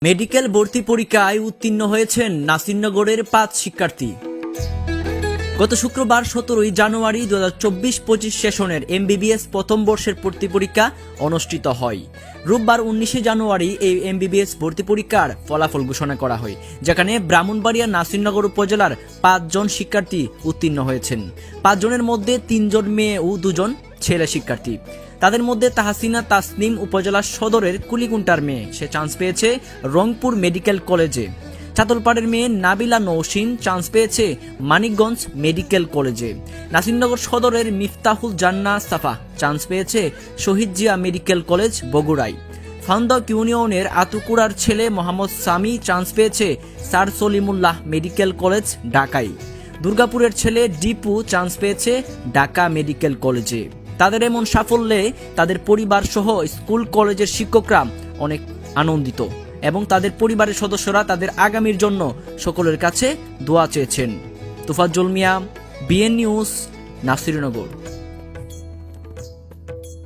Medical ভর্তি পরীক্ষায় উত্তীর্ণ হয়েছেন নাসিরনগরের ৫ শিক্ষার্থী। গত শুক্রবার ১৭ জানুয়ারি ২০২৪-২৫ সেশনের এমবিবিএস প্রথম বর্ষের ভর্তি পরীক্ষা অনুষ্ঠিত হয়। রোববার ১৯ জানুয়ারি এই এমবিবিএস ভর্তি পরীক্ষার ফলাফল ঘোষণা করা হয়, যেখানে ব্রাহ্মণবাড়িয়া নাসিরনগর উপজেলার ৫ জন শিক্ষার্থী উত্তীর্ণ হয়েছেন। ৫ জনের মধ্যে ৩ জন মেয়ে ও ২ জন ছেলে শিক্ষার্থী। তাদের মধ্যে তাহসিনা তাসনিম উপজেলা সদরের কুলিকুন্টার মেয়ে, সে চান্স পেয়েছে রংপুর মেডিকেল কলেজে। চাতলপাড়ের মেয়ে নাবিলা নৌসিন চান্স পেয়েছে মানিকগঞ্জ মেডিকেল কলেজে। নাসিরনগর সদরের মিফতাহুল জান্না সাফা চান্স পেয়েছে শহীদ জিয়া মেডিকেল কলেজ বগুড়ায়। ফান্দক ইউনিয়নের আতুকুড়ার ছেলে মোহাম্মদ সামি চান্স পেয়েছে স্যার সলিমুল্লাহ মেডিকেল কলেজ ঢাকায়। দুর্গাপুরের ছেলে ডিপু চান্স পেয়েছে ঢাকা মেডিকেল কলেজে। তাদের এমন সাফল্যে তাদের পরিবার সহ স্কুল কলেজের শিক্ষকরা অনেক আনন্দিত এবং তাদের পরিবারের সদস্যরা তাদের আগামীর জন্য সকলের কাছে দোয়া চেয়েছেন। তোফাজ্জল মিয়া, বিএন নিউজ, নাসিরনগর।